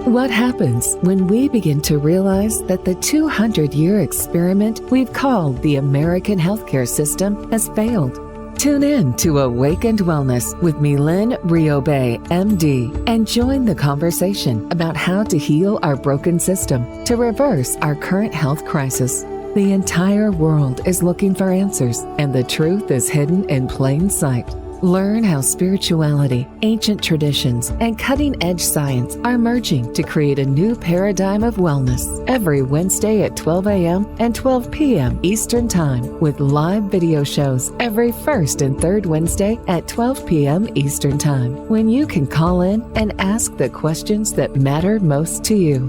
What happens when we begin to realize that the 200-year experiment we've called the American healthcare system has failed? Tune in to Awakened Wellness with Mylaine Riobe, MD, and join the conversation about how to heal our broken system to reverse our current health crisis. The entire world is looking for answers, and the truth is hidden in plain sight. Learn how spirituality, ancient traditions, and cutting-edge science are merging to create a new paradigm of wellness every Wednesday at 12 a.m. and 12 p.m. Eastern Time, with live video shows every first and third Wednesday at 12 p.m. Eastern Time, when you can call in and ask the questions that matter most to you.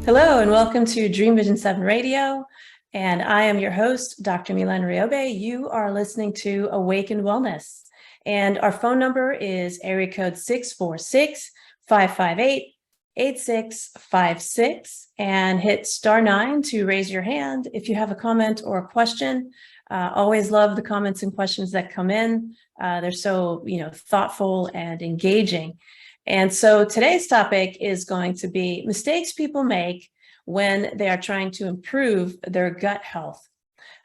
Hello, and welcome to Dream Vision 7 Radio. And I am your host, Dr. Mylaine Riobe. You are listening to Awakened Wellness. And our phone number is area code 646-558-8656. And hit *9 to raise your hand if you have a comment or a question. Always love the comments and questions that come in. They're so, thoughtful and engaging. And so today's topic is going to be mistakes people make when they are trying to improve their gut health.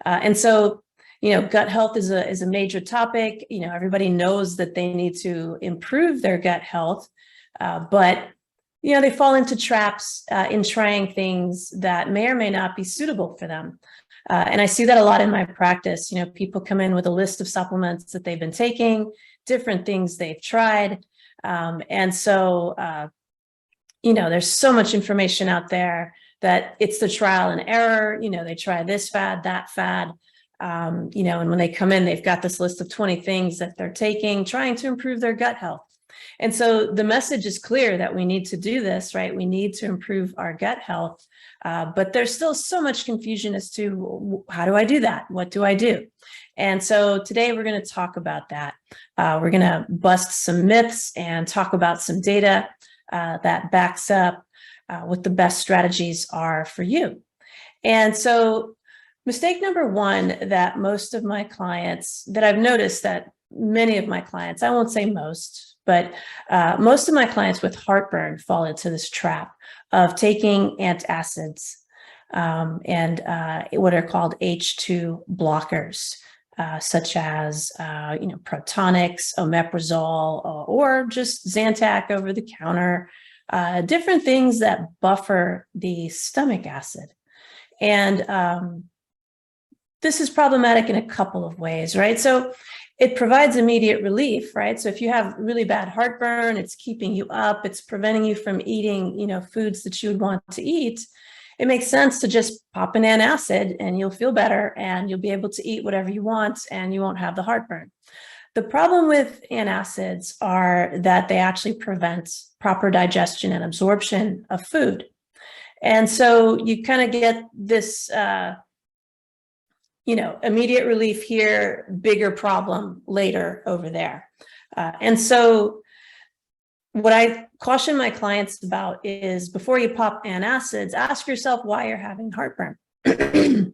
And so, gut health is a major topic. Everybody knows that they need to improve their gut health, but, they fall into traps in trying things that may or may not be suitable for them. And I see that a lot in my practice. People come in with a list of supplements that they've been taking, different things they've tried. And so, there's so much information out there that it's the trial and error. They try this fad, that fad, and when they come in, they've got this list of 20 things that they're taking, trying to improve their gut health. And so the message is clear that we need to do this, right? We need to improve our gut health, but there's still so much confusion as to how do I do that? What do I do? And so today we're going to talk about that. We're going to bust some myths and talk about some data that backs up what the best strategies are for you. And so mistake number one that most of my clients, that I've noticed that many of my clients, I won't say most, but most of my clients with heartburn fall into this trap of taking antacids and what are called H2 blockers, such as, Protonix, omeprazole, or just Zantac over the counter, different things that buffer the stomach acid. And this is problematic in a couple of ways, right? So it provides immediate relief, right? So if you have really bad heartburn, it's keeping you up, it's preventing you from eating, foods that you would want to eat. It makes sense to just pop an antacid and you'll feel better and you'll be able to eat whatever you want and you won't have the heartburn. The problem with antacids are that they actually prevent proper digestion and absorption of food. And so you kind of get this, immediate relief here, bigger problem later over there. And so what I caution my clients about is before you pop antacids, ask yourself why you're having heartburn. And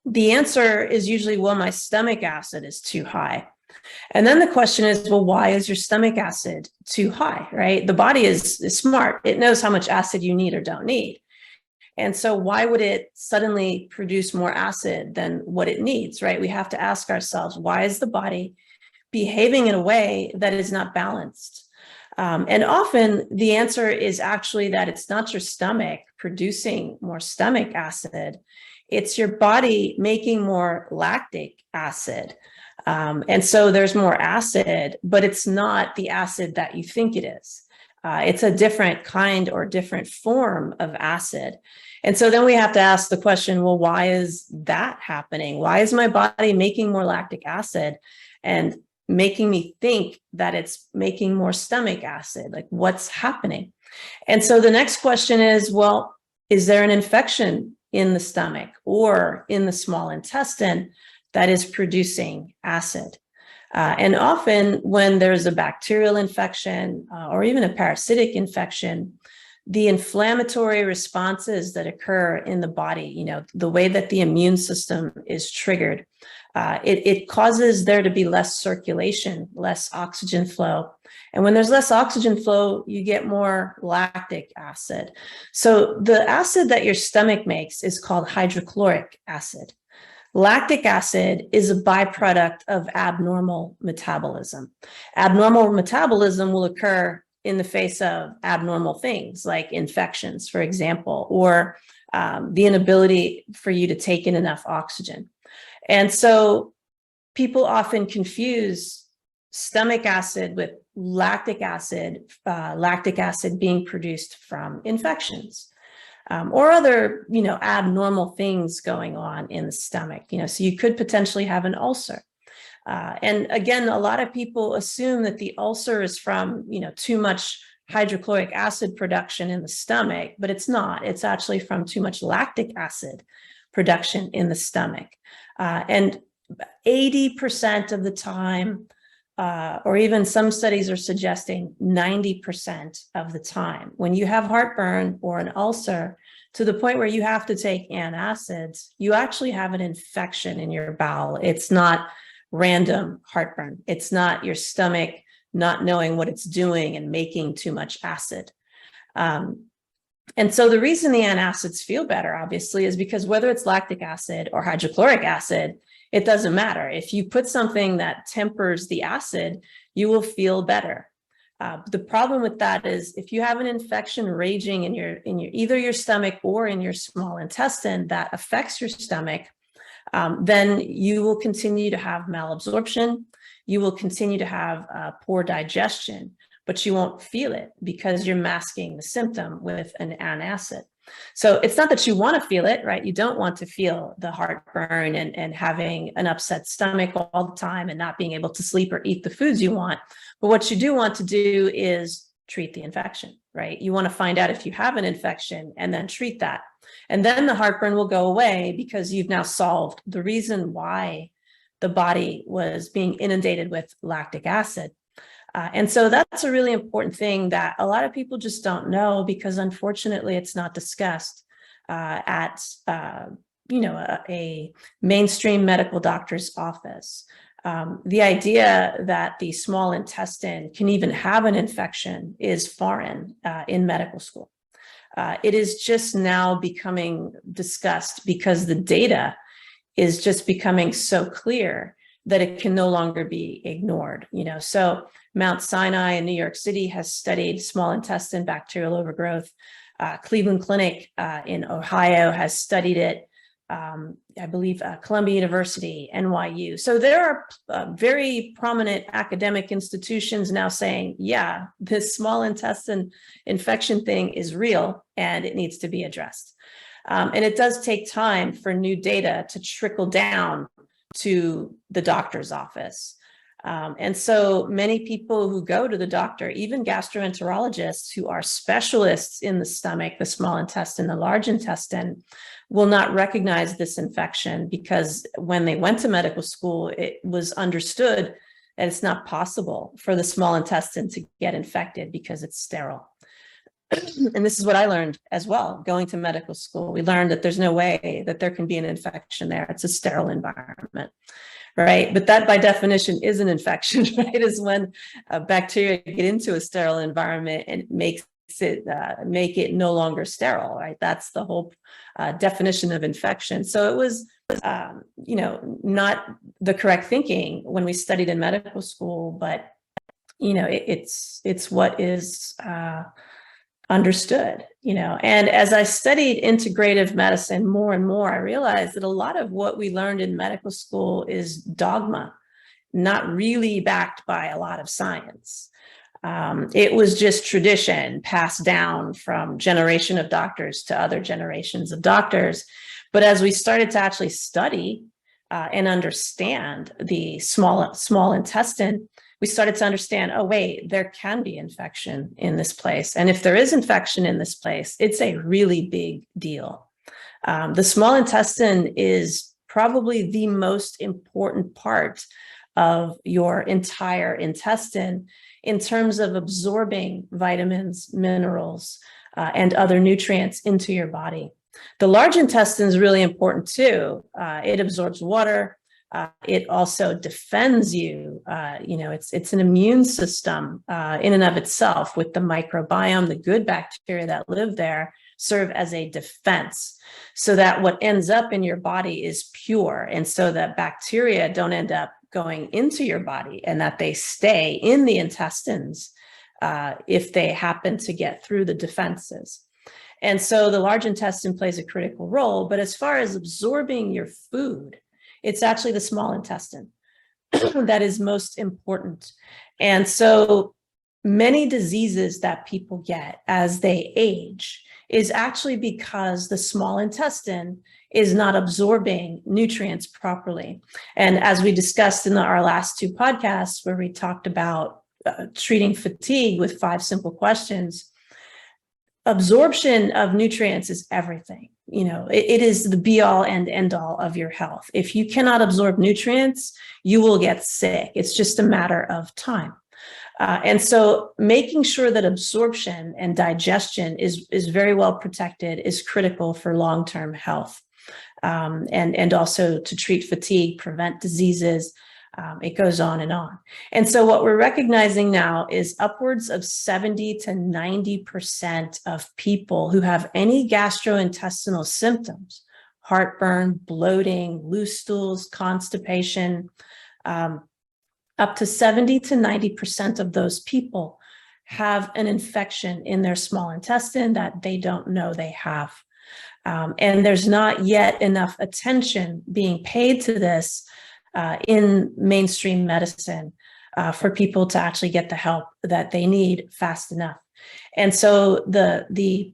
the answer is usually, well, my stomach acid is too high. And then the question is, well, why is your stomach acid too high, right? The body is smart. It knows how much acid you need or don't need. And so why would it suddenly produce more acid than what it needs, right? We have to ask ourselves, why is the body behaving in a way that is not balanced? And often the answer is actually that it's not your stomach producing more stomach acid. It's your body making more lactic acid. And so there's more acid, but it's not the acid that you think it is. It's a different kind or different form of acid. And so then we have to ask the question, well, why is that happening? Why is my body making more lactic acid and making me think that it's making more stomach acid? Like, what's happening? And so the next question is, well, is there an infection in the stomach or in the small intestine that is producing acid? And often when there's a bacterial infection or even a parasitic infection, the inflammatory responses that occur in the body, the way that the immune system is triggered, it causes there to be less circulation, less oxygen flow. And when there's less oxygen flow, you get more lactic acid. So the acid that your stomach makes is called hydrochloric acid. Lactic acid is a byproduct of abnormal metabolism. Abnormal metabolism will occur in the face of abnormal things like infections, for example, or the inability for you to take in enough oxygen. And so people often confuse stomach acid with lactic acid being produced from infections. Or other, abnormal things going on in the stomach, so you could potentially have an ulcer. And again, a lot of people assume that the ulcer is from, too much hydrochloric acid production in the stomach, but it's not. It's actually from too much lactic acid production in the stomach. And 80% of the time, or even some studies are suggesting 90% of the time, when you have heartburn or an ulcer to the point where you have to take antacids, you actually have an infection in your bowel. It's not random heartburn. It's not your stomach not knowing what it's doing and making too much acid. And so the reason the antacids feel better, obviously, is because whether it's lactic acid or hydrochloric acid, it doesn't matter. If you put something that tempers the acid, you will feel better. The problem with that is if you have an infection raging in your either your stomach or in your small intestine that affects your stomach, then you will continue to have malabsorption. You will continue to have poor digestion, but you won't feel it because you're masking the symptom with an antacid. So it's not that you want to feel it, right? You don't want to feel the heartburn and having an upset stomach all the time and not being able to sleep or eat the foods you want. But what you do want to do is treat the infection, right? You want to find out if you have an infection and then treat that. And then the heartburn will go away because you've now solved the reason why the body was being inundated with lactic acid. And so that's a really important thing that a lot of people just don't know because unfortunately it's not discussed at a mainstream medical doctor's office. The idea that the small intestine can even have an infection is foreign in medical school. It is just now becoming discussed because the data is just becoming so clear that it can no longer be ignored. So Mount Sinai in New York City has studied small intestine bacterial overgrowth. Cleveland Clinic in Ohio has studied it. I believe Columbia University, NYU. So there are very prominent academic institutions now saying, yeah, this small intestine infection thing is real and it needs to be addressed. And it does take time for new data to trickle down to the doctor's office. And so many people who go to the doctor, even gastroenterologists who are specialists in the stomach, the small intestine, the large intestine, will not recognize this infection because when they went to medical school, it was understood that it's not possible for the small intestine to get infected because it's sterile. And this is what I learned as well, going to medical school. We learned that there's no way that there can be an infection there. It's a sterile environment, right? But that by definition is an infection, right? Is when bacteria get into a sterile environment and make it no longer sterile, right? That's the whole definition of infection. So it was, not the correct thinking when we studied in medical school, but it's what is understood, and as I studied integrative medicine more and more, I realized that a lot of what we learned in medical school is dogma, not really backed by a lot of science. It was just tradition passed down from generation of doctors to other generations of doctors. But as we started to actually study and understand the small intestine, we started to understand, oh, wait, there can be infection in this place. And if there is infection in this place, it's a really big deal. The small intestine is probably the most important part of your entire intestine in terms of absorbing vitamins, minerals, and other nutrients into your body. The large intestine is really important too. It absorbs water. It also defends you. It's an immune system in and of itself, with the microbiome, the good bacteria that live there serve as a defense, so that what ends up in your body is pure, and so that bacteria don't end up going into your body, and that they stay in the intestines if they happen to get through the defenses. And so the large intestine plays a critical role. But as far as absorbing your food, it's actually the small intestine that is most important. And so many diseases that people get as they age is actually because the small intestine is not absorbing nutrients properly. And as we discussed in our last two podcasts, where we talked about treating fatigue with 5 simple questions, absorption of nutrients is everything. It is the be all and end all of your health. If you cannot absorb nutrients, you will get sick. It's just a matter of time. And so making sure that absorption and digestion is very well protected is critical for long-term health. And also to treat fatigue, prevent diseases. It goes on and on. And so what we're recognizing now is upwards of 70 to 90% of people who have any gastrointestinal symptoms, heartburn, bloating, loose stools, constipation, up to 70 to 90% of those people have an infection in their small intestine that they don't know they have. And there's not yet enough attention being paid to this in mainstream medicine for people to actually get the help that they need fast enough. And so the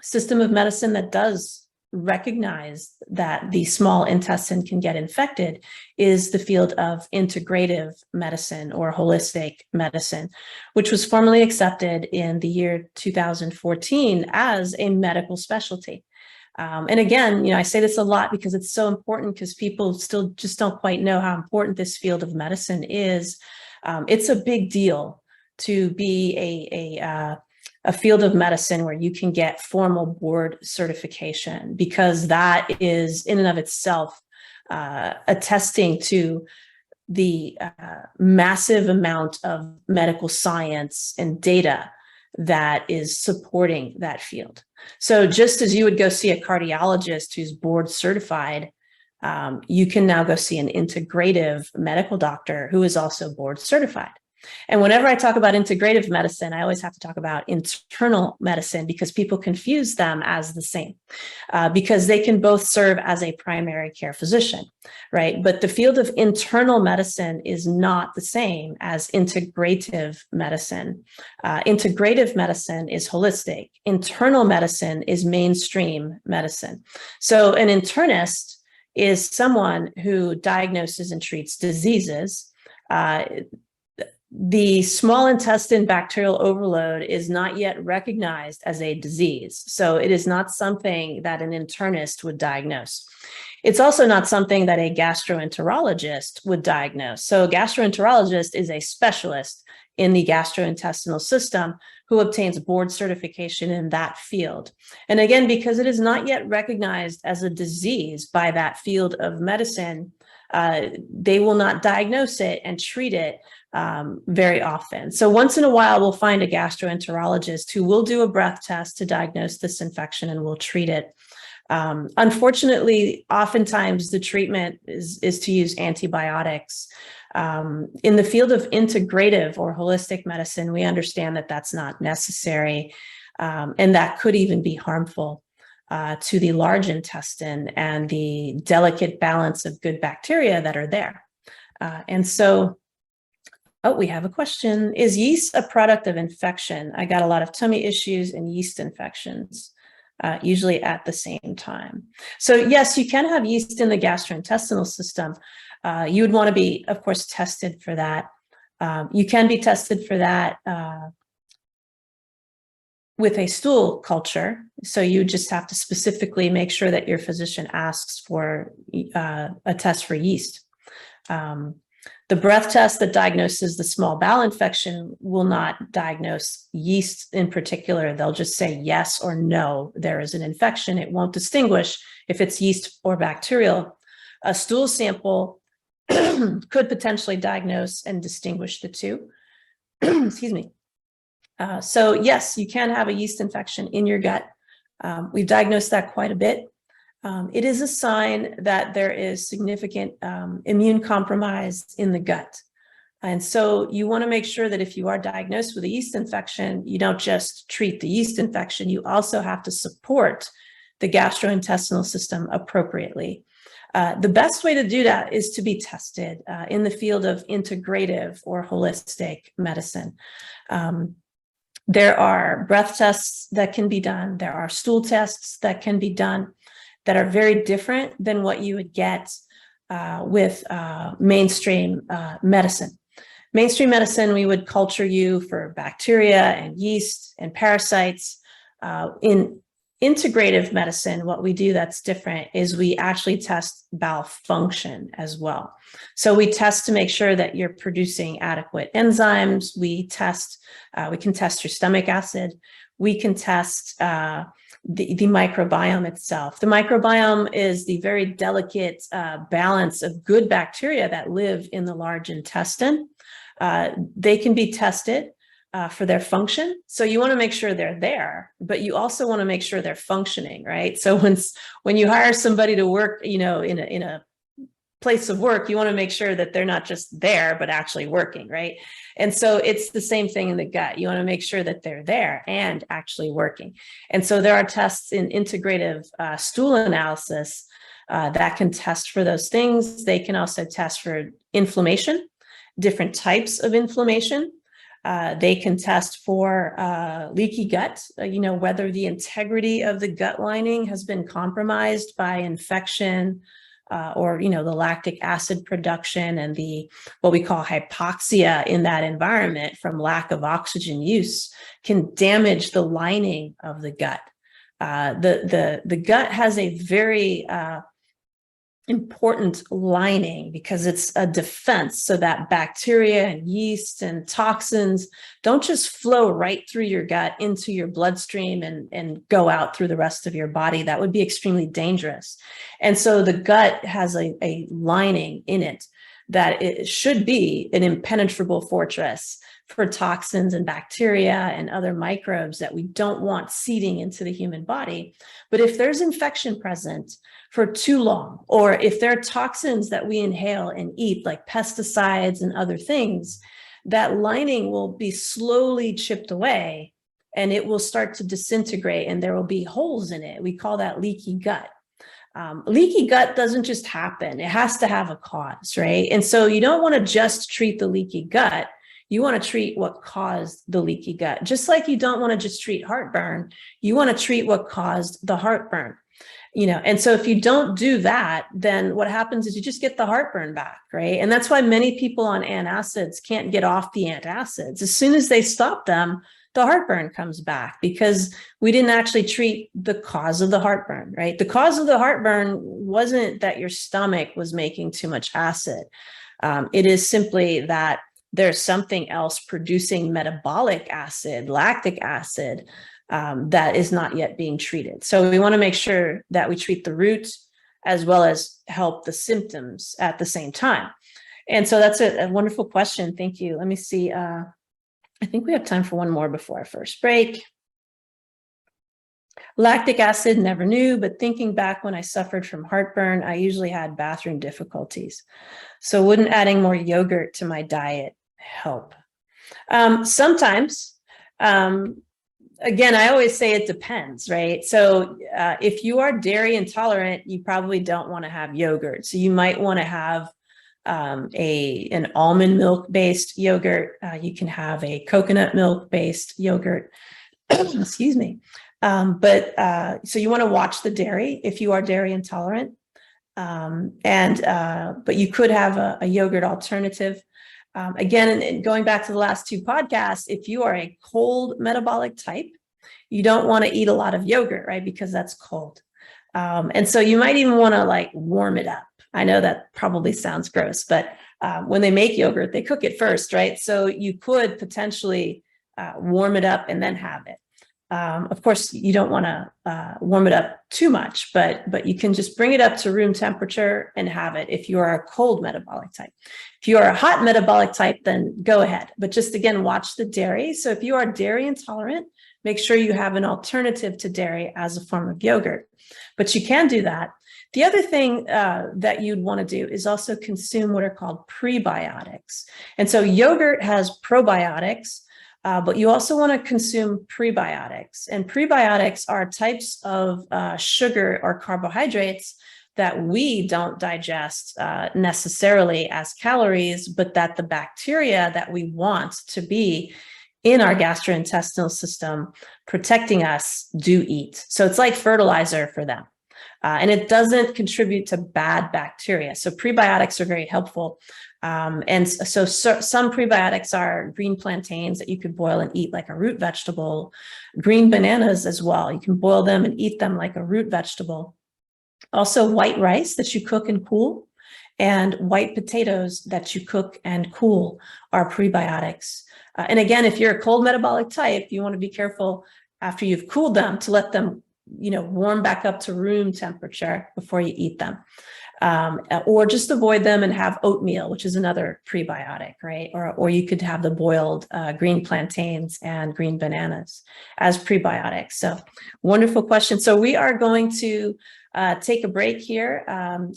system of medicine that does recognize that the small intestine can get infected is the field of integrative medicine or holistic medicine, which was formally accepted in the year 2014 as a medical specialty. And again, I say this a lot because it's so important, because people still just don't quite know how important this field of medicine is. It's a big deal to be a field of medicine where you can get formal board certification, because that is in and of itself attesting to the massive amount of medical science and data that is supporting that field. So just as you would go see a cardiologist who's board certified, you can now go see an integrative medical doctor who is also board certified. And whenever I talk about integrative medicine, I always have to talk about internal medicine, because people confuse them as the same, because they can both serve as a primary care physician, right? But the field of internal medicine is not the same as integrative medicine. Integrative medicine is holistic. Internal medicine is mainstream medicine. So an internist is someone who diagnoses and treats diseases. The small intestine bacterial overload is not yet recognized as a disease. So it is not something that an internist would diagnose. It's also not something that a gastroenterologist would diagnose. So a gastroenterologist is a specialist in the gastrointestinal system who obtains board certification in that field. And again, because it is not yet recognized as a disease by that field of medicine, they will not diagnose it and treat it very often. So once in a while, we'll find a gastroenterologist who will do a breath test to diagnose this infection and will treat it. Unfortunately, oftentimes the treatment is to use antibiotics. In the field of integrative or holistic medicine, we understand that that's not necessary, and that could even be harmful to the large intestine and the delicate balance of good bacteria that are there. And so, we have a question. Is yeast a product of infection? I got a lot of tummy issues and yeast infections, usually at the same time. So yes, you can have yeast in the gastrointestinal system. You would want to be, of course, tested for that. You can be tested for that with a stool culture. So you just have to specifically make sure that your physician asks for a test for yeast. The breath test that diagnoses the small bowel infection will not diagnose yeast in particular. They'll just say yes or no, there is an infection. It won't distinguish if it's yeast or bacterial. A stool sample could potentially diagnose and distinguish the two. Excuse me. So yes, you can have a yeast infection in your gut. We've diagnosed that quite a bit. It is a sign that there is significant immune compromise in the gut. And so you want to make sure that if you are diagnosed with a yeast infection, you don't just treat the yeast infection, you also have to support the gastrointestinal system appropriately. The best way to do that is to be tested in the field of integrative or holistic medicine. There are breath tests that can be done. There are stool tests that can be done that are very different than what you would get with mainstream medicine. Mainstream medicine, we would culture you for bacteria and yeast and parasites. In integrative medicine, what we do that's different is we actually test bowel function as well. So we test to make sure that you're producing adequate enzymes. We can test your stomach acid. We can test the microbiome itself. The microbiome is the very delicate balance of good bacteria that live in the large intestine. They can be tested for their function. So you want to make sure they're there, but you also want to make sure they're functioning, right? So when you hire somebody to work, in a place of work, you want to make sure that they're not just there, but actually working, right? And so it's the same thing in the gut. You want to make sure that they're there and actually working. And so there are tests in integrative stool analysis that can test for those things. They can also test for inflammation, different types of inflammation. They can test for leaky gut, whether the integrity of the gut lining has been compromised by infection, or the lactic acid production and what we call hypoxia in that environment from lack of oxygen use can damage the lining of the gut. The gut has a very important lining because it's a defense so that bacteria and yeast and toxins don't just flow right through your gut into your bloodstream and go out through the rest of your body. That would be extremely dangerous. And so the gut has a lining in it that it should be an impenetrable fortress for toxins and bacteria and other microbes that we don't want seeding into the human body. But if there's infection present for too long, or if there are toxins that we inhale and eat, like pesticides and other things, that lining will be slowly chipped away and it will start to disintegrate and there will be holes in it. We call that leaky gut. Leaky gut doesn't just happen. It has to have a cause, right? And so you don't want to just treat the leaky gut. You want to treat what caused the leaky gut. Just like you don't want to just treat heartburn, you want to treat what caused the heartburn. And so if you don't do that, then what happens is you just get the heartburn back, right? And that's why many people on antacids can't get off the antacids. As soon as they stop them, the heartburn comes back because we didn't actually treat the cause of the heartburn, right? The cause of the heartburn wasn't that your stomach was making too much acid. It is simply that there's something else producing metabolic acid, lactic acid, that is not yet being treated. So we want to make sure that we treat the root as well as help the symptoms at the same time. And so that's a wonderful question. Thank you. Let me see. I think we have time for one more before our first break. Lactic acid, never knew, but thinking back when I suffered from heartburn, I usually had bathroom difficulties. So wouldn't adding more yogurt to my diet help? Sometimes. Again, I always say it depends, right? So if you are dairy intolerant, you probably don't want to have yogurt. So you might want to have an almond milk-based yogurt. You can have a coconut milk-based yogurt. Excuse me. So you want to watch the dairy if you are dairy intolerant. But you could have a yogurt alternative. Again, and going back to the last two podcasts, if you are a cold metabolic type, you don't want to eat a lot of yogurt, right? Because that's cold. And so you might even want to warm it up, I know that probably sounds gross, but when they make yogurt, they cook it first, right? So you could potentially warm it up and then have it. Of course, you don't want to warm it up too much, but you can just bring it up to room temperature and have it if you are a cold metabolic type. If you are a hot metabolic type, then go ahead. But just again, watch the dairy. So if you are dairy intolerant, make sure you have an alternative to dairy as a form of yogurt. But you can do that. The other thing that you'd want to do is also consume what are called prebiotics. And so yogurt has probiotics, but you also want to consume prebiotics. And prebiotics are types of sugar or carbohydrates that we don't digest necessarily as calories, but that the bacteria that we want to be in our gastrointestinal system protecting us do eat. So it's like fertilizer for them. And it doesn't contribute to bad bacteria. So prebiotics are very helpful. And so some prebiotics are green plantains that you could boil and eat like a root vegetable, green bananas as well. You can boil them and eat them like a root vegetable. Also white rice that you cook and cool, and white potatoes that you cook and cool are prebiotics. And again, if you're a cold metabolic type, you want to be careful after you've cooled them to let them warm back up to room temperature before you eat them. Or just avoid them and have oatmeal, which is another prebiotic, right? Or you could have the boiled green plantains and green bananas as prebiotics. So wonderful question. So we are going to take a break here.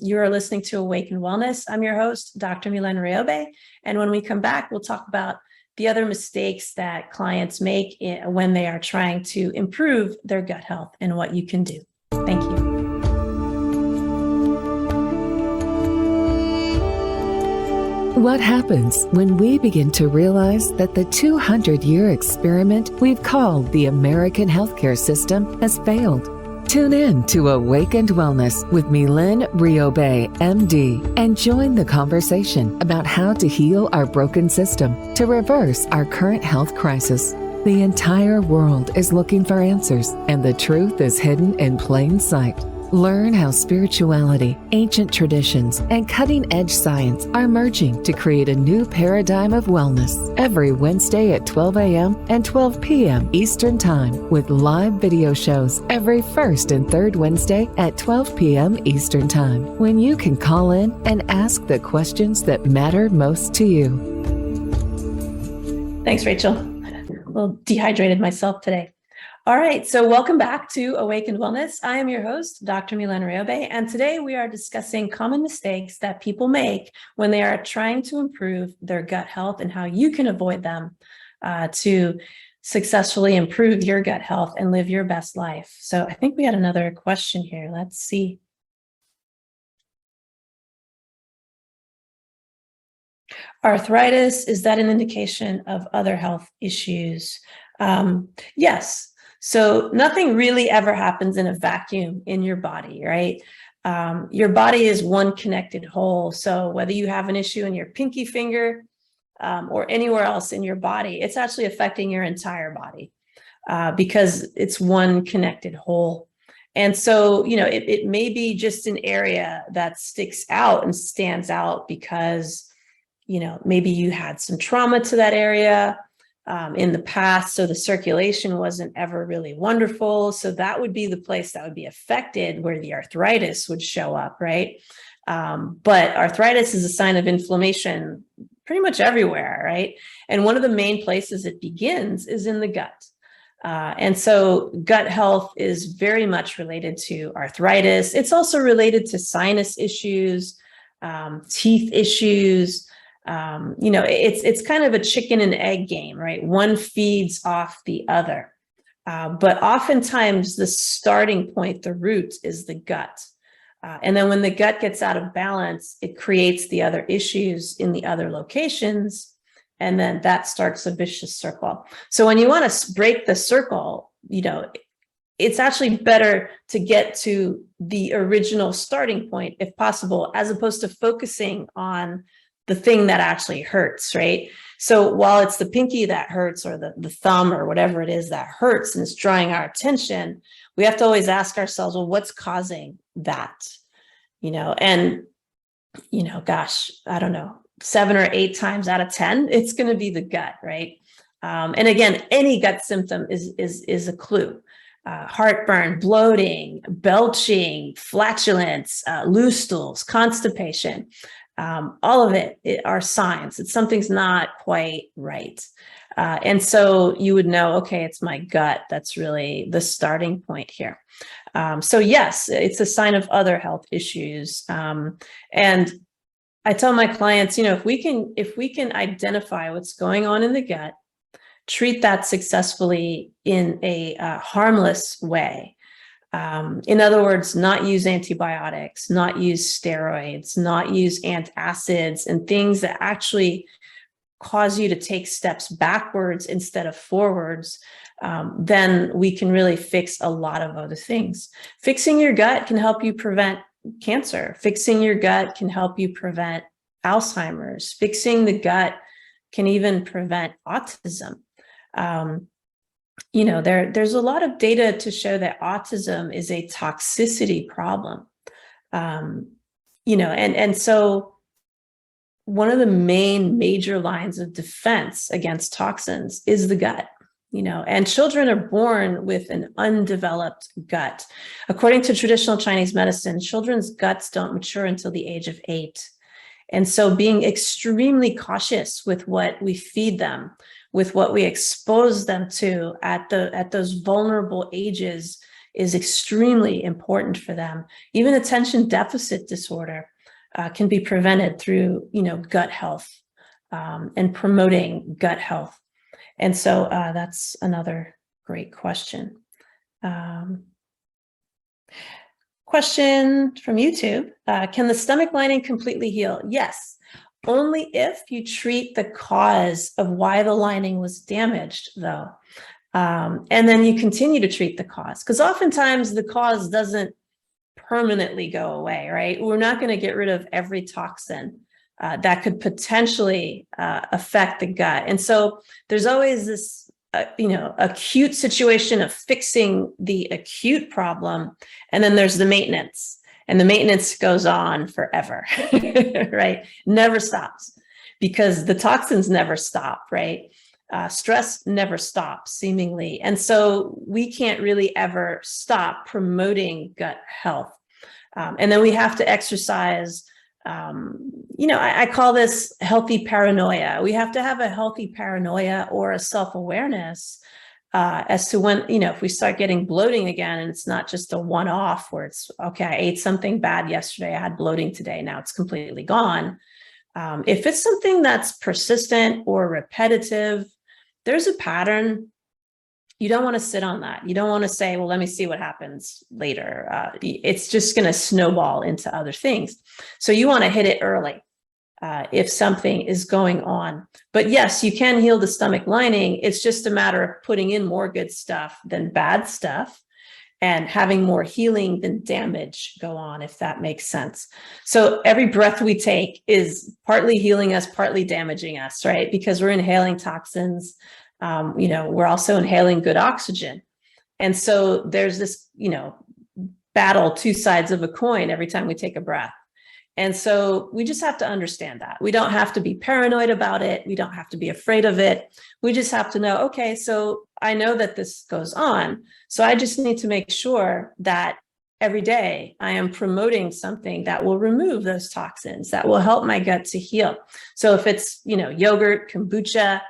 You are listening to Awaken Wellness. I'm your host, Dr. Mylaine Riobe. And when we come back, we'll talk about the other mistakes that clients make when they are trying to improve their gut health and what you can do. Thank you. What happens when we begin to realize that the 200-year experiment we've called the American healthcare system has failed? Tune in to Awakened Wellness with Mylaine Riobe, MD, and join the conversation about how to heal our broken system to reverse our current health crisis. The entire world is looking for answers, and the truth is hidden in plain sight. Learn how spirituality, ancient traditions, and cutting-edge science are merging to create a new paradigm of wellness every Wednesday at 12 a.m. and 12 p.m. Eastern Time, with live video shows every first and third Wednesday at 12 p.m. Eastern Time, when you can call in and ask the questions that matter most to you. Thanks, Rachel. A little dehydrated myself today. All right, so welcome back to Awakened Wellness. I am your host, Dr. Mylaine Riobe, and today we are discussing common mistakes that people make when they are trying to improve their gut health and how you can avoid them to successfully improve your gut health and live your best life. So I think we had another question here. Let's see. Arthritis, is that an indication of other health issues? Yes. So nothing really ever happens in a vacuum in your body, right? Your body is one connected whole. So whether you have an issue in your pinky finger or anywhere else in your body, it's actually affecting your entire body because it's one connected whole. And so, it may be just an area that sticks out and stands out because, maybe you had some trauma to that area in the past, so the circulation wasn't ever really wonderful. So that would be the place that would be affected where the arthritis would show up, right? But arthritis is a sign of inflammation pretty much everywhere, right? And one of the main places it begins is in the gut. And so gut health is very much related to arthritis. It's also related to sinus issues, teeth issues. It's kind of a chicken and egg game, right? One feeds off the other. But oftentimes the starting point, the root, is the gut. And then when the gut gets out of balance, it creates the other issues in the other locations. And then that starts a vicious circle. So when you want to break the circle, it's actually better to get to the original starting point, if possible, as opposed to focusing on the thing that actually hurts, right? So while it's the pinky that hurts or the thumb or whatever it is that hurts and it's drawing our attention, we have to always ask ourselves, well, what's causing that? And gosh, I don't know, 7 or 8 times out of 10, it's going to be the gut, right? And again, any gut symptom is a clue. Heartburn, bloating, belching, flatulence, loose stools, constipation, all of it are signs that something's not quite right. And so you would know, okay, it's my gut. That's really the starting point here. So yes, it's a sign of other health issues. And I tell my clients, if we can identify what's going on in the gut, treat that successfully in a harmless way. In other words, not use antibiotics, not use steroids, not use antacids and things that actually cause you to take steps backwards instead of forwards, then we can really fix a lot of other things. Fixing your gut can help you prevent cancer. Fixing your gut can help you prevent Alzheimer's. Fixing the gut can even prevent autism. There's a lot of data to show that autism is a toxicity problem. And so one of the major lines of defense against toxins is the gut, and children are born with an undeveloped gut. According to traditional Chinese medicine, children's guts don't mature until the age of 8. And so being extremely cautious with what we feed them, with what we expose them to at those vulnerable ages is extremely important for them. Even attention deficit disorder can be prevented through, gut health and promoting gut health. And so that's another great question. Question from YouTube. Can the stomach lining completely heal? Yes, only if you treat the cause of why the lining was damaged, though. And then you continue to treat the cause, because oftentimes the cause doesn't permanently go away, right? We're not going to get rid of every toxin that could potentially affect the gut. And so there's always this acute situation of fixing the acute problem. And then there's the maintenance, and the maintenance goes on forever, right? Never stops, because the toxins never stop, right? Stress never stops, seemingly. And so we can't really ever stop promoting gut health. And then we have to exercise, I call this healthy paranoia. We have to have a healthy paranoia or a self-awareness as to when, if we start getting bloating again, and it's not just a one-off where it's, okay, I ate something bad yesterday, I had bloating today, now it's completely gone. If it's something that's persistent or repetitive, there's a pattern. You don't want to sit on that. You don't want to say, well, let me see what happens later. It's just going to snowball into other things. So you want to hit it early if something is going on. But yes, you can heal the stomach lining. It's just a matter of putting in more good stuff than bad stuff, and having more healing than damage go on, if that makes sense. So every breath we take is partly healing us, partly damaging us, right? Because we're inhaling toxins. We're also inhaling good oxygen. And so there's this, battle, two sides of a coin every time we take a breath. And so we just have to understand that. We don't have to be paranoid about it. We don't have to be afraid of it. We just have to know, okay, so I know that this goes on. So I just need to make sure that every day I am promoting something that will remove those toxins, that will help my gut to heal. So if it's, yogurt, kombucha,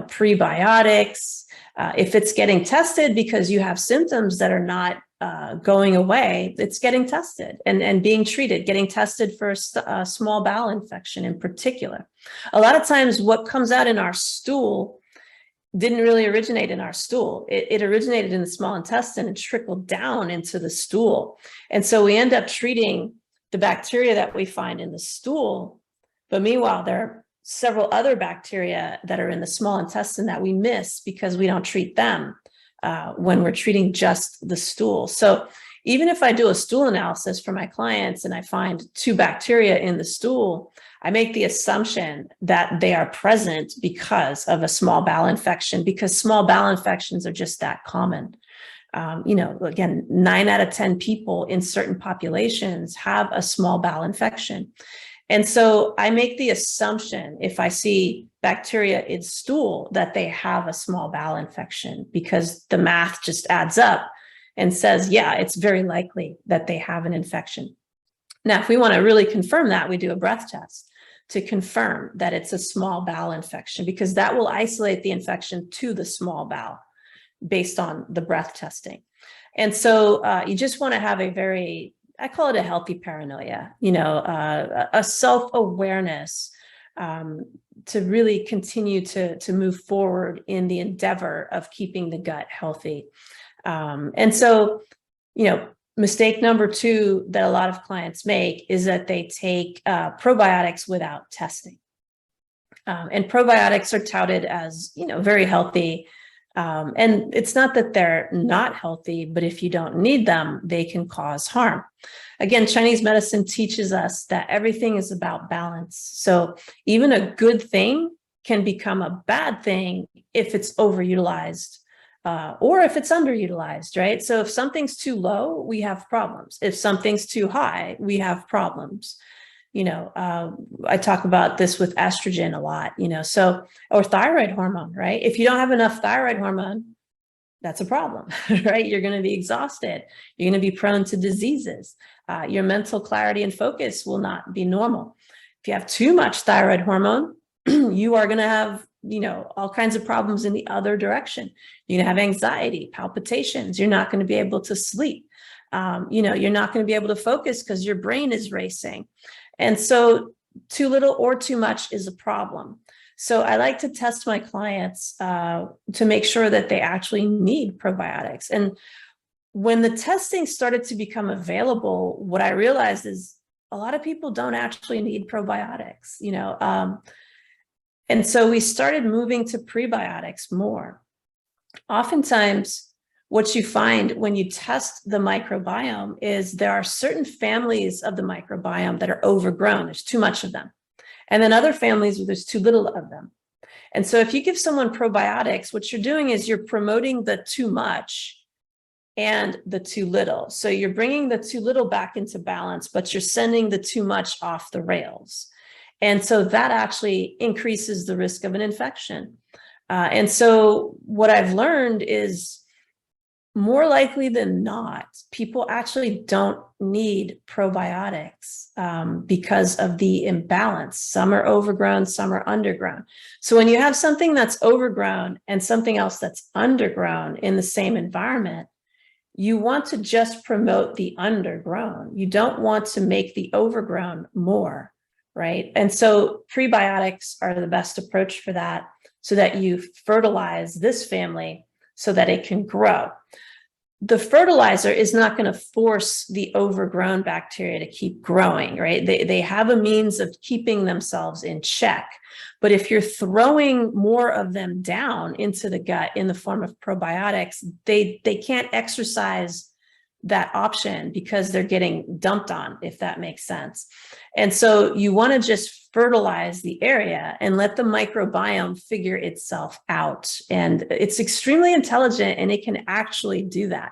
prebiotics, if it's getting tested because you have symptoms that are not going away, it's getting tested and being treated, getting tested for a small bowel infection in particular. A lot of times what comes out in our stool didn't really originate in our stool. It originated in the small intestine and trickled down into the stool. And so we end up treating the bacteria that we find in the stool. But meanwhile, there are several other bacteria that are in the small intestine that we miss because we don't treat them when we're treating just the stool. So even if I do a stool analysis for my clients and I find 2 bacteria in the stool, I make the assumption that they are present because of a small bowel infection, because small bowel infections are just that common. Again, 9 out of 10 people in certain populations have a small bowel infection. And so I make the assumption, if I see bacteria in stool, that they have a small bowel infection, because the math just adds up and says, yeah, it's very likely that they have an infection. Now, if we want to really confirm that, we do a breath test to confirm that it's a small bowel infection, because that will isolate the infection to the small bowel based on the breath testing. And so you just want to have a very, I call it a healthy paranoia, a self-awareness to really continue to move forward in the endeavor of keeping the gut healthy. And so, mistake number 2 that a lot of clients make is that they take probiotics without testing. And probiotics are touted as, very healthy. And it's not that they're not healthy, but if you don't need them, they can cause harm. Again, Chinese medicine teaches us that everything is about balance. So even a good thing can become a bad thing if it's overutilized or if it's underutilized, right? So if something's too low, we have problems. If something's too high, we have problems. I talk about this with estrogen a lot, or thyroid hormone, right? If you don't have enough thyroid hormone, that's a problem, right? You're going to be exhausted. You're going to be prone to diseases. Your mental clarity and focus will not be normal. If you have too much thyroid hormone, you are going to have, all kinds of problems in the other direction. You're going to have anxiety, palpitations. You're not going to be able to sleep. You're not going to be able to focus because your brain is racing. And so too little or too much is a problem. So I like to test my clients to make sure that they actually need probiotics. And when the testing started to become available, what I realized is a lot of people don't actually need probiotics, and so we started moving to prebiotics more. Oftentimes, what you find when you test the microbiome is there are certain families of the microbiome that are overgrown. There's too much of them. And then other families where there's too little of them. And so if you give someone probiotics, what you're doing is you're promoting the too much and the too little. So you're bringing the too little back into balance, but you're sending the too much off the rails. And so that actually increases the risk of an infection. And so what I've learned is more likely than not, people actually don't need probiotics because of the imbalance. Some are overgrown, some are undergrown. So when you have something that's overgrown and something else that's undergrown in the same environment, you want to just promote the undergrown. You don't want to make the overgrown more, right? And so prebiotics are the best approach for that, so that you fertilize this family so that it can grow. The fertilizer is not going to force the overgrown bacteria to keep growing, right? They have a means of keeping themselves in check. But if you're throwing more of them down into the gut in the form of probiotics, they can't exercise that option because they're getting dumped on, if that makes sense. And so you want to just fertilize the area and let the microbiome figure itself out. And it's extremely intelligent and it can actually do that.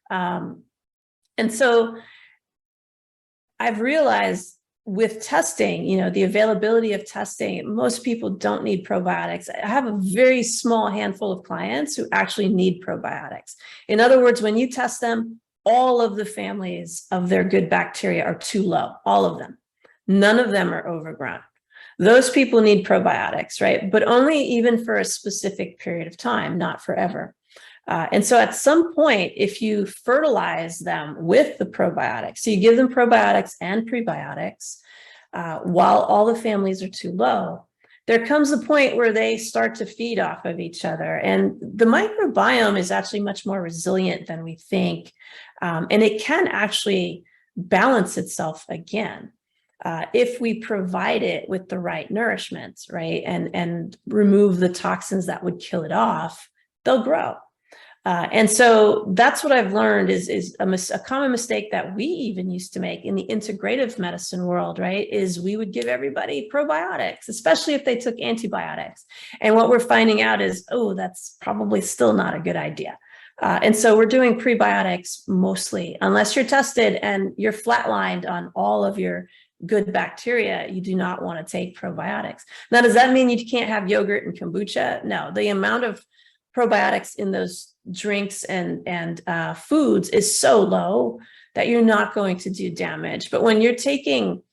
And so I've realized with testing, the availability of testing, most people don't need probiotics. I have a very small handful of clients who actually need probiotics. In other words, when you test them, all of the families of their good bacteria are too low, all of them. None of them are overgrown. Those people need probiotics, right? But only even for a specific period of time, not forever. And so at some point, if you fertilize them with the probiotics, so you give them probiotics and prebiotics while all the families are too low, there comes a point where they start to feed off of each other. And the microbiome is actually much more resilient than we think. And it can actually balance itself again if we provide it with the right nourishment, right? And remove the toxins that would kill it off, they'll grow. And so that's what I've learned is a common mistake that we even used to make in the integrative medicine world, right? Is we would give everybody probiotics, especially if they took antibiotics. And what we're finding out is, oh, that's probably still not a good idea, And so we're doing prebiotics mostly, unless you're tested and you're flatlined on all of your good bacteria, you do not want to take probiotics. Now, does that mean you can't have yogurt and kombucha? No, the amount of probiotics in those drinks and foods is so low that you're not going to do damage. But when you're taking,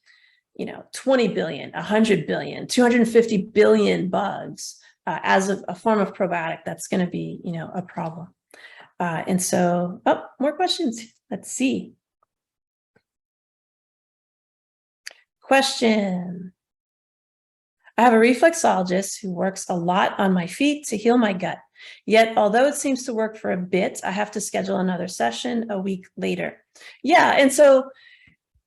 20 billion, 100 billion, 250 billion bugs as a form of probiotic, that's going to be, a problem. And so, more questions. Let's see. Question. I have a reflexologist who works a lot on my feet to heal my gut. Yet, although it seems to work for a bit, I have to schedule another session a week later. Yeah, and so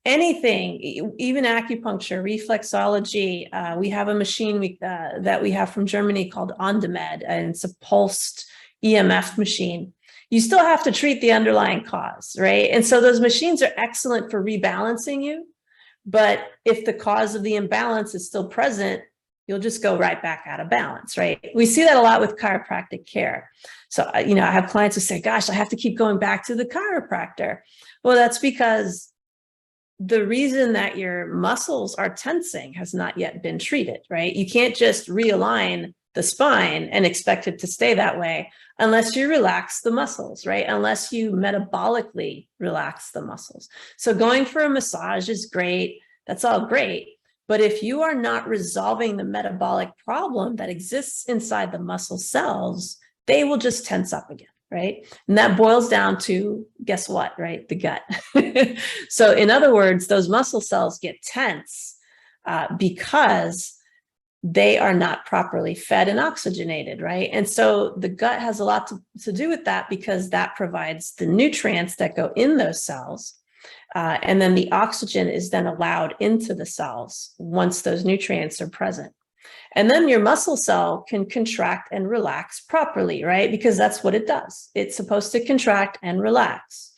anything, even acupuncture, reflexology, we have a machine that we have from Germany called OnDemand, and it's a pulsed EMF machine. You still have to treat the underlying cause, right? And so those machines are excellent for rebalancing you. But if the cause of the imbalance is still present, you'll just go right back out of balance, right? We see that a lot with chiropractic care. So, I have clients who say, gosh, I have to keep going back to the chiropractor. Well, that's because the reason that your muscles are tensing has not yet been treated, right? You can't just realign the spine and expect it to stay that way unless you relax the muscles, right? Unless you metabolically relax the muscles. So going for a massage is great. That's all great. But if you are not resolving the metabolic problem that exists inside the muscle cells, they will just tense up again, right? And that boils down to, guess what, right? The gut. So in other words, those muscle cells get tense because they are not properly fed and oxygenated, right? And so the gut has a lot to do with that, because that provides the nutrients that go in those cells. And then the oxygen is then allowed into the cells once those nutrients are present. And then your muscle cell can contract and relax properly, right? Because that's what it does. It's supposed to contract and relax.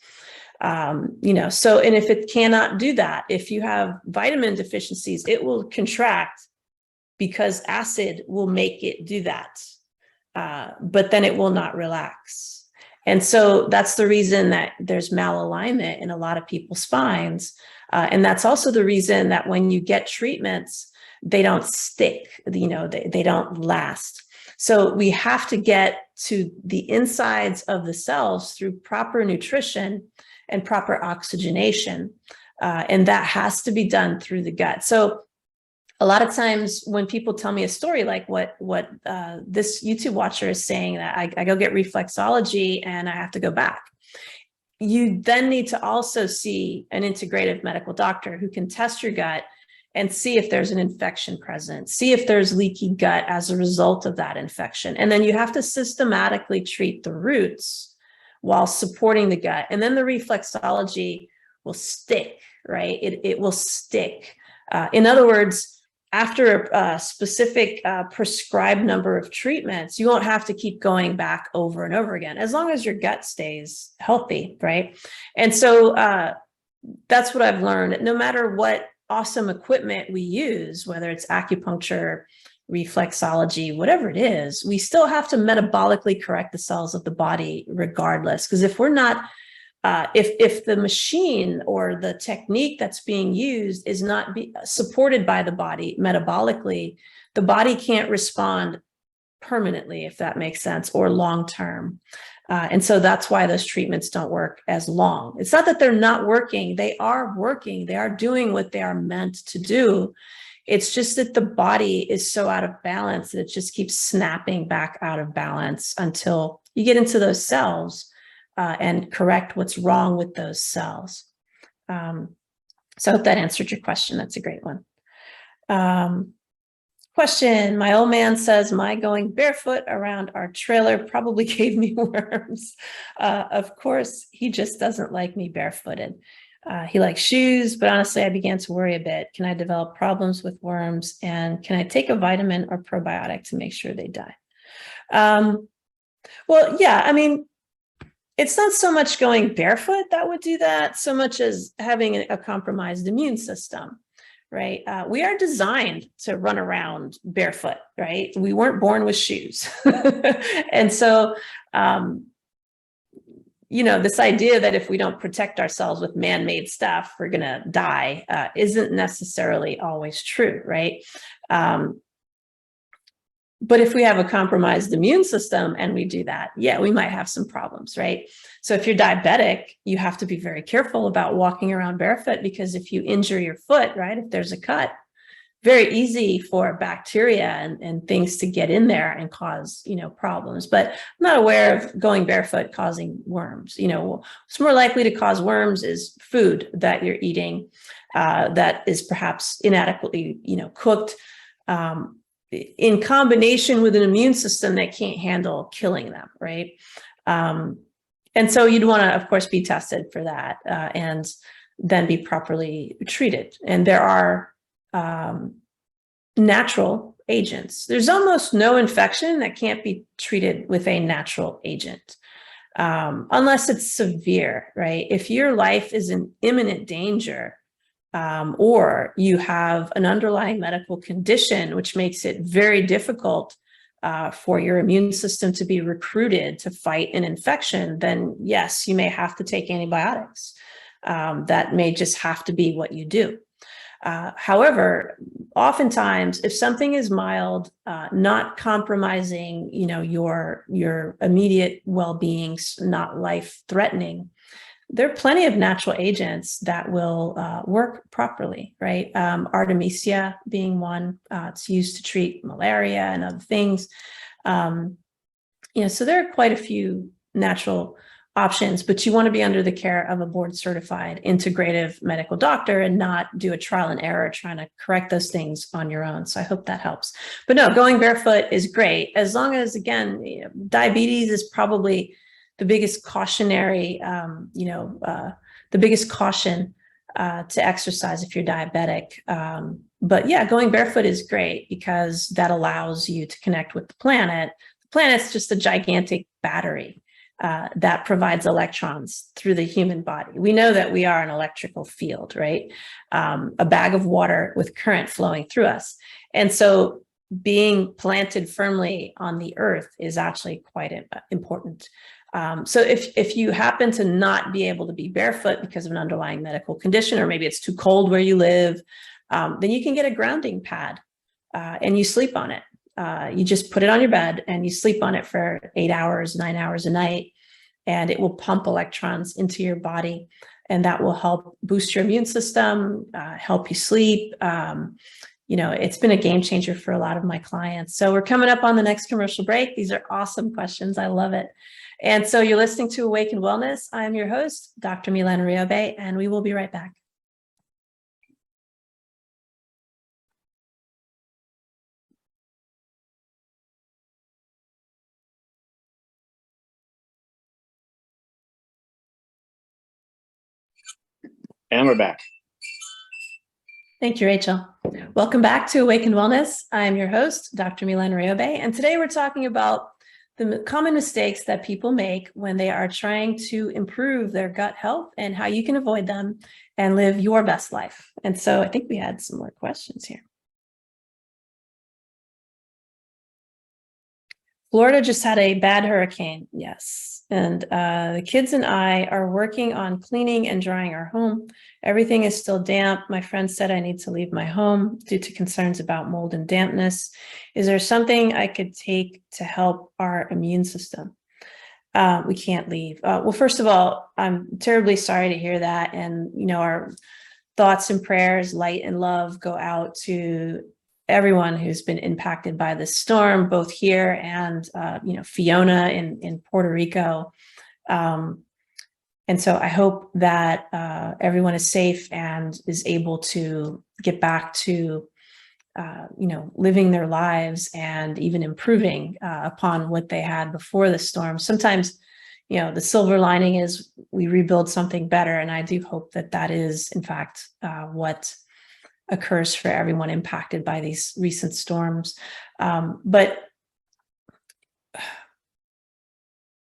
And if it cannot do that, if you have vitamin deficiencies, it will contract because acid will make it do that. But then it will not relax. And so that's the reason that there's malalignment in a lot of people's spines. And that's also the reason that when you get treatments, they don't stick, they don't last. So we have to get to the insides of the cells through proper nutrition and proper oxygenation. And that has to be done through the gut. So a lot of times when people tell me a story like what this YouTube watcher is saying, that I go get reflexology and I have to go back, you then need to also see an integrative medical doctor who can test your gut and see if there's an infection present, see if there's leaky gut as a result of that infection. And then you have to systematically treat the roots while supporting the gut. And then the reflexology will stick, right? It will stick. In other words, after a specific prescribed number of treatments, you won't have to keep going back over and over again, as long as your gut stays healthy, right? And so that's what I've learned. No matter what awesome equipment we use, whether it's acupuncture, reflexology, whatever it is, we still have to metabolically correct the cells of the body regardless. Because if we're not if the machine or the technique that's being used is not supported by the body metabolically, the body can't respond permanently, if that makes sense, or long term. And so that's why those treatments don't work as long. It's not that they're not working. They are working. They are doing what they are meant to do. It's just that the body is so out of balance that it just keeps snapping back out of balance until you get into those cells and correct what's wrong with those cells. So I hope that answered your question. That's a great one. Question, my old man says my going barefoot around our trailer probably gave me worms. Of course, he just doesn't like me barefooted. He likes shoes, but honestly, I began to worry a bit. Can I develop problems with worms? And can I take a vitamin or probiotic to make sure they die? Well, yeah, I mean, it's not so much going barefoot that would do that, so much as having a compromised immune system, right? We are designed to run around barefoot, right? We weren't born with shoes. And so, this idea that if we don't protect ourselves with man-made stuff, we're going to die isn't necessarily always true, right? But if we have a compromised immune system and we do that, yeah, we might have some problems, right? So if you're diabetic, you have to be very careful about walking around barefoot, because if you injure your foot, right, if there's a cut, very easy for bacteria and things to get in there and cause, problems. But I'm not aware of going barefoot causing worms. What's more likely to cause worms is food that you're eating that is perhaps inadequately, cooked, in combination with an immune system that can't handle killing them, right? And so you'd want to, of course, be tested for that and then be properly treated. And there are natural agents. There's almost no infection that can't be treated with a natural agent, unless it's severe, right? If your life is in imminent danger, or you have an underlying medical condition, which makes it very difficult for your immune system to be recruited to fight an infection, then yes, you may have to take antibiotics. That may just have to be what you do. However, oftentimes, if something is mild, not compromising, your immediate well-being, not life-threatening, there are plenty of natural agents that will work properly, right? Artemisia being one. It's used to treat malaria and other things. So there are quite a few natural options, but you want to be under the care of a board-certified integrative medical doctor and not do a trial and error trying to correct those things on your own. So I hope that helps. But no, going barefoot is great, as long as, again, diabetes is probably the biggest cautionary, the biggest caution to exercise if you're diabetic. But yeah, going barefoot is great because that allows you to connect with the planet. The planet's just a gigantic battery that provides electrons through the human body. We know that we are an electrical field, right? A bag of water with current flowing through us. And so being planted firmly on the earth is actually quite important. So if you happen to not be able to be barefoot because of an underlying medical condition, or maybe it's too cold where you live, then you can get a grounding pad and you sleep on it. You just put it on your bed and you sleep on it for 8 hours, 9 hours a night, and it will pump electrons into your body, and that will help boost your immune system, help you sleep. It's been a game changer for a lot of my clients. So we're coming up on the next commercial break. These are awesome questions. I love it. And so you're listening to Awakened Wellness. I'm your host, Dr. Mylaine Riobe, and we will be right back. And we're back. Thank you, Rachel. Welcome back to Awakened Wellness. I'm your host, Dr. Mylaine Riobe, and today we're talking about the common mistakes that people make when they are trying to improve their gut health and how you can avoid them and live your best life. And so I think we had some more questions here. Florida just had a bad hurricane, yes. And the kids and I are working on cleaning and drying our home. Everything is still damp. My friend said I need to leave my home due to concerns about mold and dampness. Is there something I could take to help our immune system? We can't leave. Well, first of all, I'm terribly sorry to hear that. And, our thoughts and prayers, light and love go out to everyone who's been impacted by this storm, both here and, Fiona in Puerto Rico. And so I hope that everyone is safe and is able to get back to, living their lives and even improving upon what they had before the storm. Sometimes, the silver lining is we rebuild something better. And I do hope that that is, in fact, what occurs for everyone impacted by these recent storms. But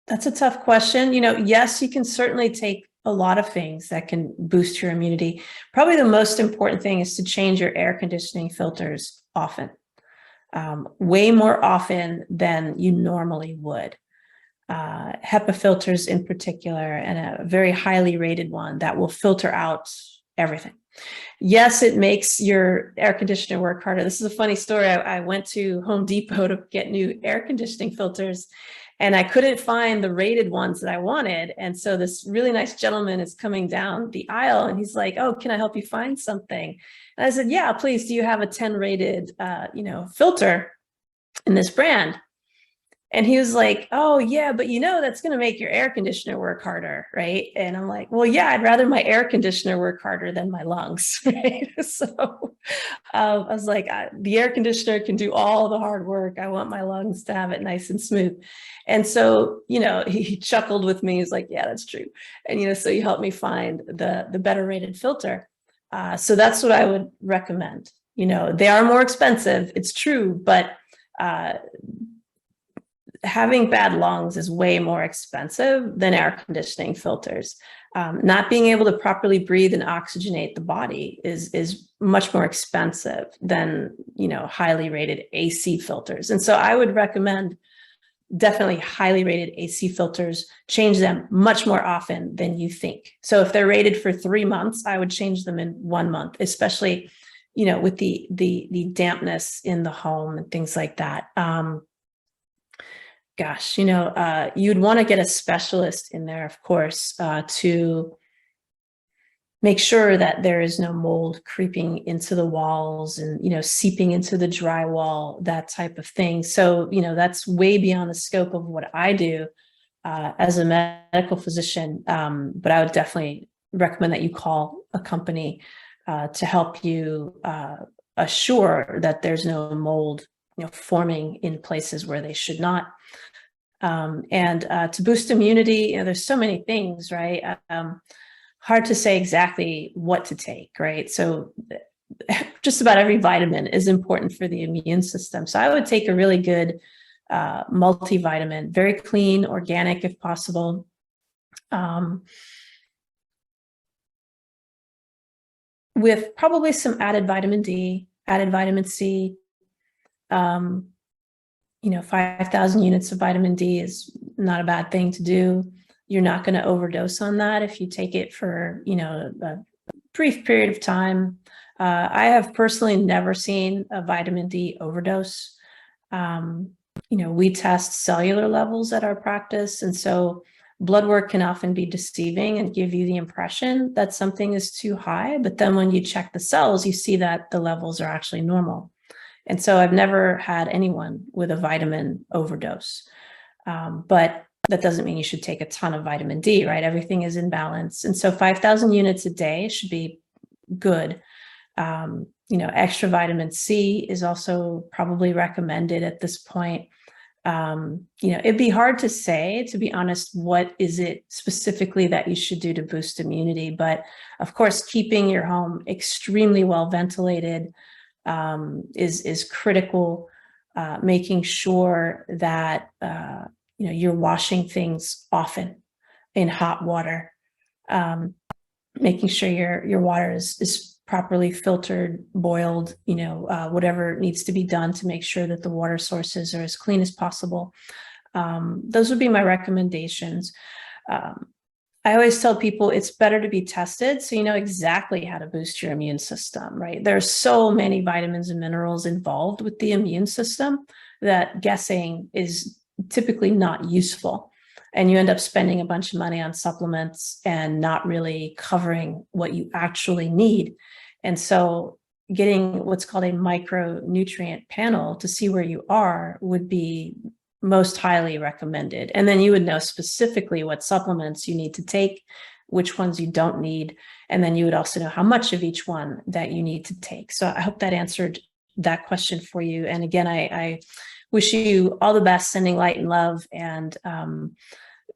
that's a tough question. Yes, you can certainly take a lot of things that can boost your immunity. Probably the most important thing is to change your air conditioning filters often, way more often than you normally would. HEPA filters in particular, and a very highly rated one that will filter out everything. Yes, it makes your air conditioner work harder. This is a funny story. I went to Home Depot to get new air conditioning filters, and I couldn't find the rated ones that I wanted. And so this really nice gentleman is coming down the aisle, and he's like, "Oh, can I help you find something?" And I said, "Yeah, please. Do you have a 10 rated, filter in this brand?" And he was like, "Oh, yeah, but that's going to make your air conditioner work harder, right?" And I'm like, "Well, yeah, I'd rather my air conditioner work harder than my lungs," right? So I was like, the air conditioner can do all the hard work. I want my lungs to have it nice and smooth. And so, he chuckled with me. He's like, "Yeah, that's true." And, so he helped me find the better rated filter. So that's what I would recommend. They are more expensive. It's true, but having bad lungs is way more expensive than air conditioning filters. Not being able to properly breathe and oxygenate the body is much more expensive than, highly rated AC filters. And so I would recommend definitely highly rated AC filters. Change them much more often than you think. So if they're rated for 3 months, I would change them in 1 month, especially, with the dampness in the home and things like that. You'd want to get a specialist in there, of course, to make sure that there is no mold creeping into the walls and, seeping into the drywall, that type of thing. So, that's way beyond the scope of what I do as a medical physician. But I would definitely recommend that you call a company to help you assure that there's no mold, forming in places where they should not. And to boost immunity, there's so many things, right? Hard to say exactly what to take, right? So just about every vitamin is important for the immune system. So I would take a really good multivitamin, very clean, organic if possible. With probably some added vitamin D, added vitamin C. 5,000 units of vitamin D is not a bad thing to do. You're not going to overdose on that if you take it for, a brief period of time. I have personally never seen a vitamin D overdose. We test cellular levels at our practice. And so blood work can often be deceiving and give you the impression that something is too high. But then when you check the cells, you see that the levels are actually normal. And so I've never had anyone with a vitamin overdose. But that doesn't mean you should take a ton of vitamin D, right? Everything is in balance. And so 5,000 units a day should be good. Extra vitamin C is also probably recommended at this point. It'd be hard to say, to be honest, what is it specifically that you should do to boost immunity? But of course, keeping your home extremely well ventilated is critical. Making sure that you're washing things often in hot water, making sure your water is properly filtered, boiled, whatever needs to be done to make sure that the water sources are as clean as possible. Those would be my recommendations. I always tell people it's better to be tested so you know exactly how to boost your immune system, right? There's so many vitamins and minerals involved with the immune system that guessing is typically not useful. And you end up spending a bunch of money on supplements and not really covering what you actually need. And so getting what's called a micronutrient panel to see where you are would be most highly recommended. And then you would know specifically what supplements you need to take, which ones you don't need. And then you would also know how much of each one that you need to take. So I hope that answered that question for you. And again, I wish you all the best, sending light and love, and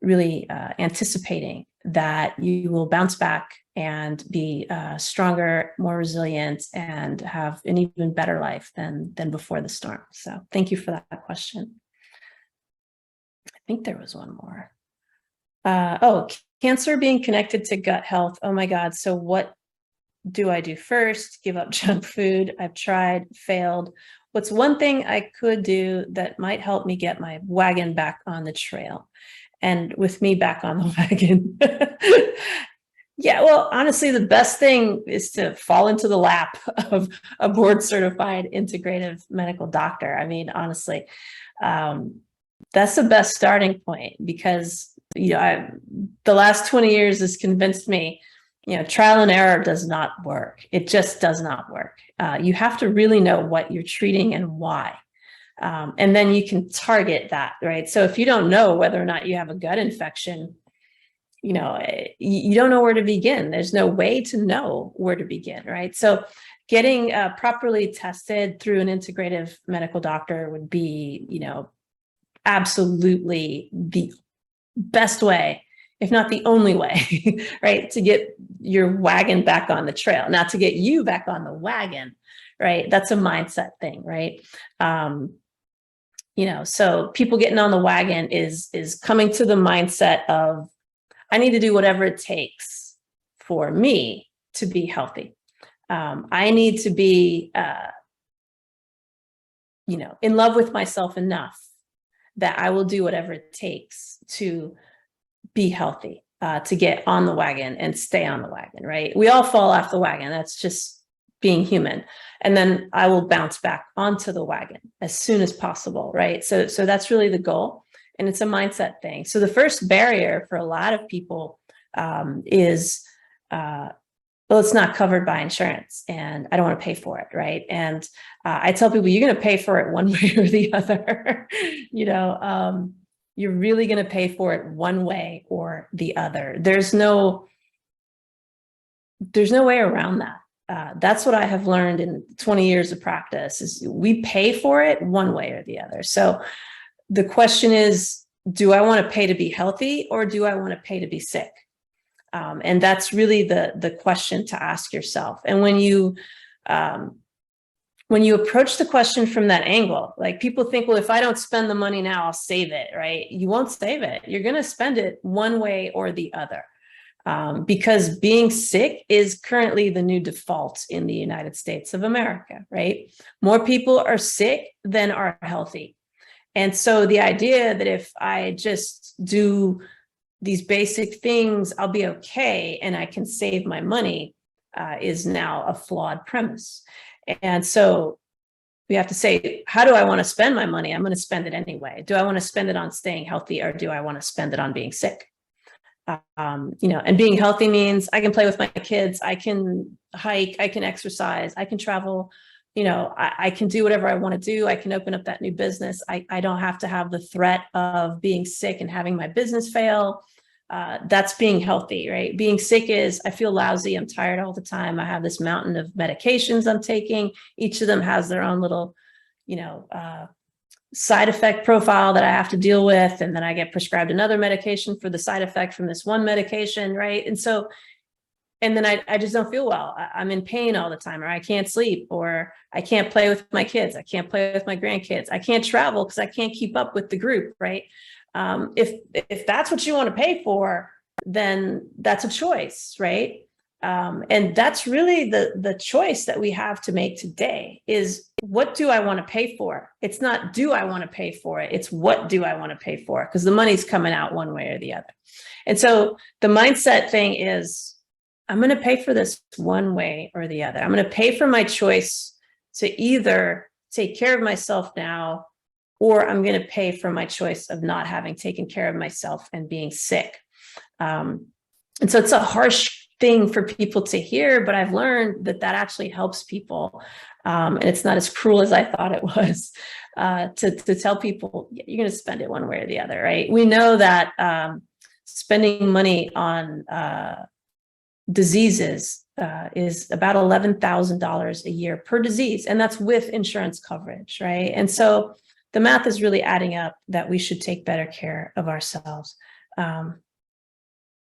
really anticipating that you will bounce back and be stronger, more resilient, and have an even better life than before the storm. So thank you for that question. I think there was one more. Cancer being connected to gut health. Oh my God. So what do I do first? Give up junk food. I've tried, failed. What's one thing I could do that might help me get my wagon back on the trail? and with me back on the wagon. Yeah, well, honestly, the best thing is to fall into the lap of a board certified integrative medical doctor. I mean, honestly, that's the best starting point, because, the last 20 years has convinced me, trial and error does not work. It just does not work. You have to really know what you're treating and why. And then you can target that, right? So if you don't know whether or not you have a gut infection, you don't know where to begin. There's no way to know where to begin, right? So getting properly tested through an integrative medical doctor would be, absolutely the best way, if not the only way, right, to get your wagon back on the trail, not to get you back on the wagon, right? That's a mindset thing, right? So people getting on the wagon is coming to the mindset of, I need to do whatever it takes for me to be healthy. I need to be, in love with myself enough that I will do whatever it takes to be healthy, to get on the wagon and stay on the wagon, right? We all fall off the wagon. That's just being human. And then I will bounce back onto the wagon as soon as possible, right? So that's really the goal. And it's a mindset thing. So the first barrier for a lot of people is, well, it's not covered by insurance and I don't want to pay for it, right? And I tell people, you're going to pay for it one way or the other. You're really going to pay for it one way or the other. There's no way around that. That's what I have learned in 20 years of practice, is we pay for it one way or the other. So the question is, do I want to pay to be healthy, or do I want to pay to be sick? And that's really the question to ask yourself. And when you approach the question from that angle, like, people think, well, if I don't spend the money now, I'll save it, right? You won't save it. You're going to spend it one way or the other. Because being sick is currently the new default in the United States of America, right? More people are sick than are healthy. And so the idea that if I just do these basic things, I'll be okay and I can save my money, is now a flawed premise. And so we have to say, how do I want to spend my money? I'm going to spend it anyway. Do I want to spend it on staying healthy, or do I want to spend it on being sick? And being healthy means I can play with my kids, I can hike, I can exercise, I can travel, I can do whatever I want to do. I can open up that new business. I don't have to have the threat of being sick and having my business fail. That's being healthy, right? Being sick is, I feel lousy, I'm tired all the time, I have this mountain of medications I'm taking. Each of them has their own little, side effect profile that I have to deal with. And then I get prescribed another medication for the side effect from this one medication, right? And so, and then I just don't feel well. I'm in pain all the time, or I can't sleep, or I can't play with my kids. I can't play with my grandkids. I can't travel because I can't keep up with the group, right? If that's what you want to pay for, then that's a choice, right? And that's really the choice that we have to make today, is, what do I want to pay for? It's not, do I want to pay for it? It's, what do I want to pay for? Because the money's coming out one way or the other. And so the mindset thing is, I'm going to pay for this one way or the other. I'm going to pay for my choice to either take care of myself now, or I'm going to pay for my choice of not having taken care of myself and being sick. And so it's a harsh thing for people to hear, but I've learned that actually helps people. And it's not as cruel as I thought it was, to tell people, you're going to spend it one way or the other, right? We know that spending money on diseases is about $11,000 a year per disease, and that's with insurance coverage, right? And so the math is really adding up that we should take better care of ourselves. Let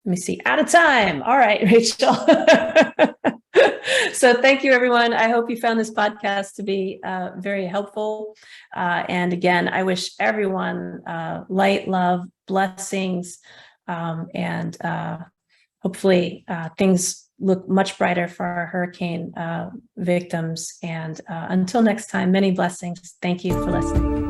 me see, out of time. All right, Rachel. So thank you, everyone. I hope you found this podcast to be very helpful. And again, I wish everyone light, love, blessings, and hopefully things look much brighter for our hurricane victims. And until next time, many blessings. Thank you for listening.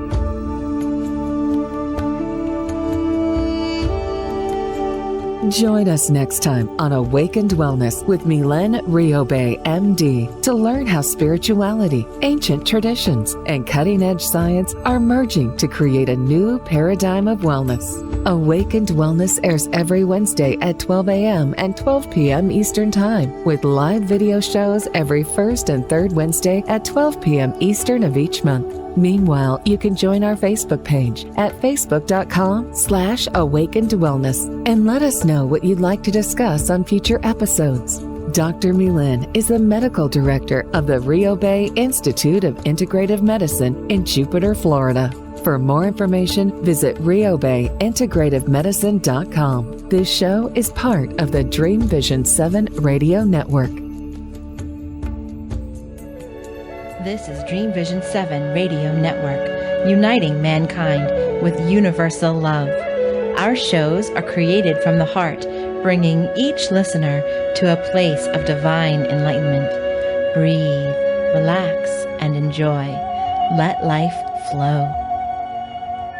Join us next time on Awakened Wellness with Mylaine Riobe, MD, to learn how spirituality, ancient traditions, and cutting-edge science are merging to create a new paradigm of wellness. Awakened Wellness airs every Wednesday at 12 a.m. and 12 p.m. Eastern Time, with live video shows every first and third Wednesday at 12 p.m. Eastern of each month. Meanwhile, you can join our Facebook page at facebook.com/awakenedwellness and let us know what you'd like to discuss on future episodes. Dr. Mylaine is the medical director of the Riobe Institute of Integrative Medicine in Jupiter, Florida. For more information, visit riobeintegrativemedicine.com. This show is part of the Dream Vision 7 radio network. This is Dream Vision 7 Radio Network, uniting mankind with universal love. Our shows are created from the heart, bringing each listener to a place of divine enlightenment. Breathe, relax, and enjoy. Let life flow.